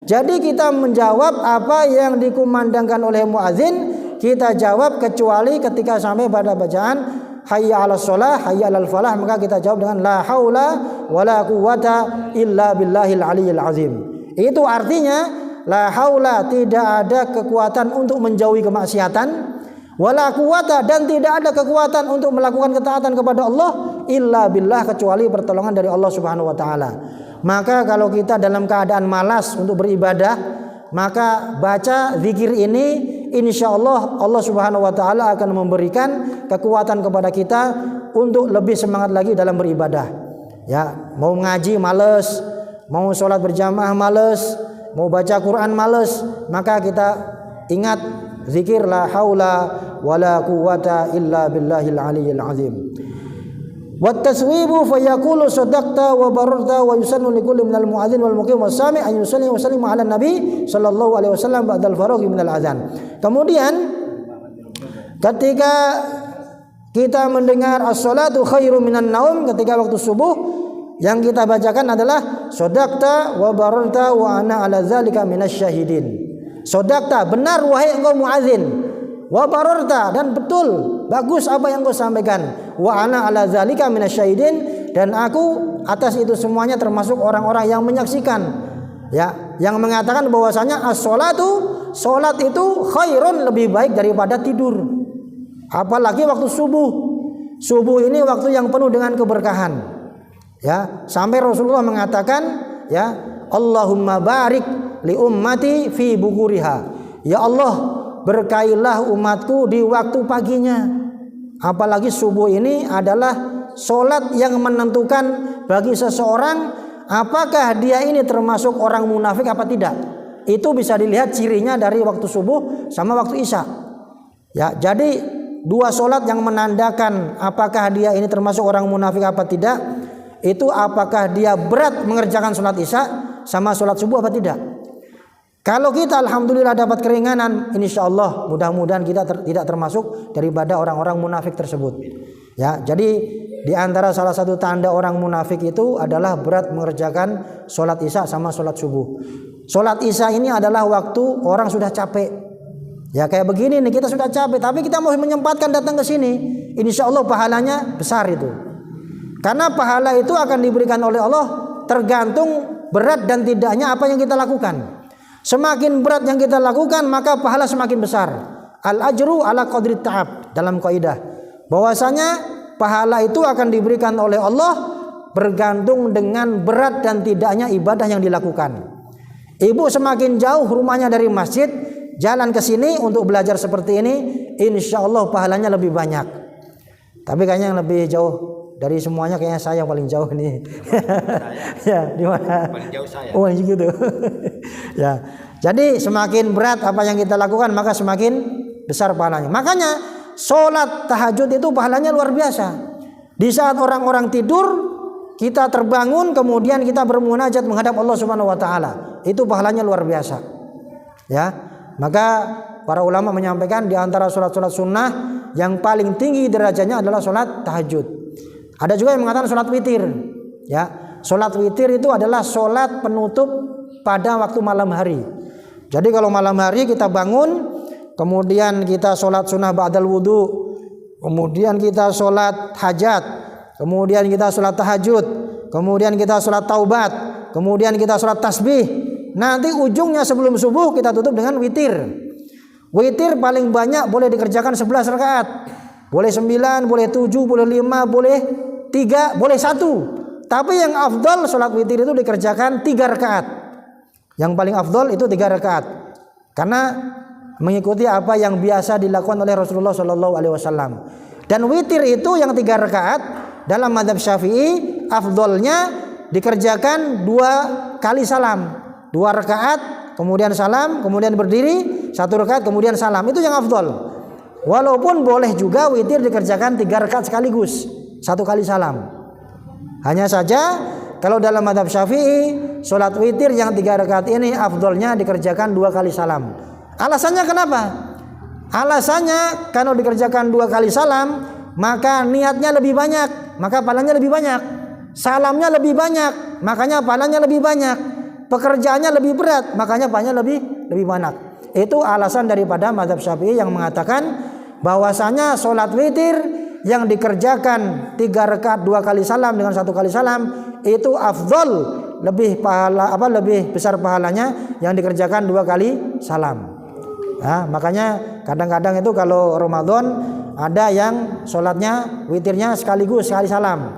Jadi kita menjawab apa yang dikumandangkan oleh muadzin, kita jawab kecuali ketika sampai pada bacaan hayya 'alas shalah, hayya 'alal falah, maka kita jawab dengan la haula wala quwwata illa billahil aliyyil azim. Itu artinya la haula, tidak ada kekuatan untuk menjauhi kemaksiatan, wala quwwata, dan tidak ada kekuatan untuk melakukan ketaatan kepada Allah, illa billah, kecuali pertolongan dari Allah Subhanahu wa taala. Maka kalau kita dalam keadaan malas untuk beribadah, maka baca zikir ini, insya Allah Allah Subhanahu wa taala akan memberikan kekuatan kepada kita untuk lebih semangat lagi dalam beribadah. Ya, mau ngaji males, mau sholat berjamaah males, mau baca Quran males, maka kita ingat zikir la haula wala quwwata illa billahil aliyyil azim. Wat taswibu fayaqulu sadaqta wa bararta wa yusannu likulli minal muadzin wal muqim was sami' an yusalli wa sallim ala nabi sallallahu alaihi wasallam ba'dal faraghi minal adzan. Kemudian ketika kita mendengar as-salatu khairum minan naum, ketika waktu subuh, yang kita bacakan adalah sadaqta wa bararta wa ana ala zalika minasyahidin. Sadaqta, benar wahai engkau muadzin, wa bararta, dan betul, bagus apa yang kau sampaikan, wa ana ala zalika minasyahidin, dan aku atas itu semuanya termasuk orang-orang yang menyaksikan, ya, yang mengatakan bahwasanya as-salatu, salat itu khairun, lebih baik daripada tidur, apalagi waktu subuh. Subuh ini waktu yang penuh dengan keberkahan, ya, sampai Rasulullah mengatakan, ya, Allahumma barik li ummati fi bukuriha, ya Allah, berkailah umatku di waktu paginya. Apalagi subuh ini adalah solat yang menentukan bagi seseorang apakah dia ini termasuk orang munafik apa tidak. Itu bisa dilihat cirinya dari waktu subuh sama waktu isya. Ya, jadi dua solat yang menandakan apakah dia ini termasuk orang munafik apa tidak, itu apakah dia berat mengerjakan solat isya sama solat subuh apa tidak. Kalau kita alhamdulillah dapat keringanan, insya Allah mudah-mudahan kita tidak termasuk daripada orang-orang munafik tersebut. Ya, jadi di antara salah satu tanda orang munafik itu adalah berat mengerjakan sholat isya sama sholat subuh. Sholat isya ini adalah waktu orang sudah capek. Ya, kayak begini nih, kita sudah capek, tapi kita mau menyempatkan datang ke sini, insya Allah pahalanya besar itu. Karena pahala itu akan diberikan oleh Allah tergantung berat dan tidaknya apa yang kita lakukan. Semakin berat yang kita lakukan, maka pahala semakin besar. Al-ajru ala qadri ta'ab, dalam kaidah bahwasanya pahala itu akan diberikan oleh Allah bergantung dengan berat dan tidaknya ibadah yang dilakukan. Ibu semakin jauh rumahnya dari masjid, jalan ke sini untuk belajar seperti ini, insya Allah pahalanya lebih banyak. Tapi kayaknya yang lebih jauh dari semuanya kayaknya saya yang paling jauh nih. Ya, di mana? Paling jauh saya. Oh, gitu. Ya. Jadi semakin berat apa yang kita lakukan, maka semakin besar pahalanya. Makanya sholat tahajud itu pahalanya luar biasa. Di saat orang-orang tidur, kita terbangun, kemudian kita bermunajat menghadap Allah Subhanahu wa taala. Itu pahalanya luar biasa. Ya. Maka para ulama menyampaikan di antara sholat-sholat sunnah yang paling tinggi derajatnya adalah sholat tahajud. Ada juga yang mengatakan sholat witir. Ya, sholat witir itu adalah sholat penutup pada waktu malam hari. Jadi kalau malam hari kita bangun, kemudian kita sholat sunnah ba'dal wudu, kemudian kita sholat hajat, kemudian kita sholat tahajud, kemudian kita sholat taubat, kemudian kita sholat tasbih. Nanti ujungnya sebelum subuh kita tutup dengan witir. Witir paling banyak boleh dikerjakan 11 rakaat. Boleh 9, boleh 7, boleh 5, boleh 3, boleh 1. Tapi yang afdal sholat witir itu dikerjakan 3 rakaat. Yang paling afdal itu 3 rakaat. Karena mengikuti apa yang biasa dilakukan oleh Rasulullah SAW. Dan witir itu yang 3 rakaat dalam mazhab Syafi'i afdalnya dikerjakan 2 kali salam. 2 rakaat kemudian salam, kemudian berdiri, 1 rakaat kemudian salam. Itu yang afdal. Walaupun boleh juga witir dikerjakan 3 rakaat sekaligus, 1 kali salam. Hanya saja kalau dalam mazhab Syafi'i, sholat witir yang 3 rakaat ini afdolnya dikerjakan 2 kali salam. Alasannya kenapa? Alasannya kalau dikerjakan 2 kali salam, maka niatnya lebih banyak, maka pahalanya lebih banyak. Salamnya lebih banyak, makanya pahalanya lebih banyak. pekerjaannya lebih berat, makanya banyak lebih banyak. Itu alasan daripada mazhab Syafi'i yang mengatakan bahwasanya sholat witir yang dikerjakan 3 rakaat 2 kali salam dengan 1 kali salam itu afdol, lebih besar pahalanya yang dikerjakan 2 kali salam. Nah, makanya kadang-kadang itu kalau Ramadan ada yang sholatnya witirnya sekaligus sekali salam,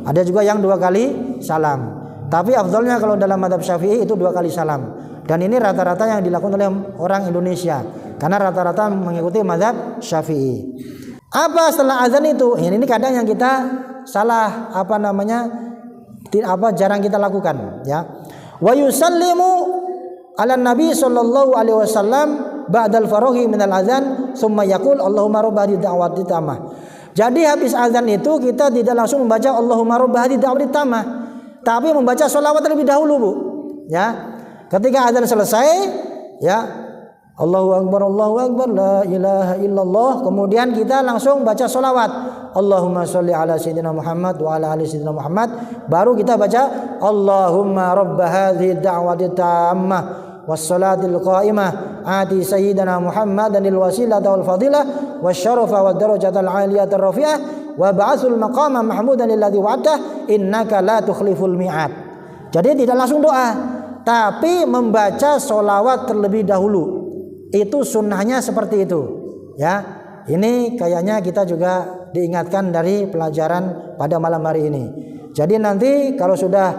ada juga yang 2 kali salam. Tapi afdolnya kalau dalam mazhab Syafi'i itu 2 kali salam. Dan ini rata-rata yang dilakukan oleh orang Indonesia, karena rata-rata mengikuti mazhab Syafi'i. Apa setelah azan itu? Ini kadang yang kita salah jarang kita lakukan, ya. Wa yusallimu ala Nabi sallallahu alaihi wasallam ba'dal faraghi minal azan tsumma yaqul Allahumma rabb hadhihi da'wati tammah. Jadi habis azan itu kita tidak langsung membaca Allahumma rabb hadhihi da'wati tammah, tapi membaca sholawat terlebih dahulu, Bu. Ya. Ketika azan selesai, ya, Allahu Akbar la ilaha illallah, kemudian kita langsung baca sholawat Allahumma sholli ala sayyidina Muhammad wa ala ali sayyidina Muhammad, baru kita baca Allahumma rabb hadhihi da'wati tammah wassalatil qa'imah ati sayyidina Muhammadanil wasilata wal fadilah wasyarafa wad darajatal 'aliyatar rafi'ah wa ba'atsul maqama mahmudan alladzi wa'ata innaka la tukhliful mi'ad. Jadi tidak langsung doa, tapi membaca sholawat terlebih dahulu. Itu sunnahnya seperti itu, ya. Ini kayaknya kita juga diingatkan dari pelajaran pada malam hari ini. Jadi nanti kalau sudah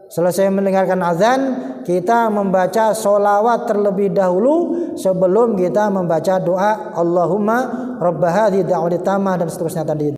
selesai mendengarkan azan, kita membaca sholawat terlebih dahulu sebelum kita membaca doa Allahumma rabb hadhihi da'wati tammah dan seterusnya tadi.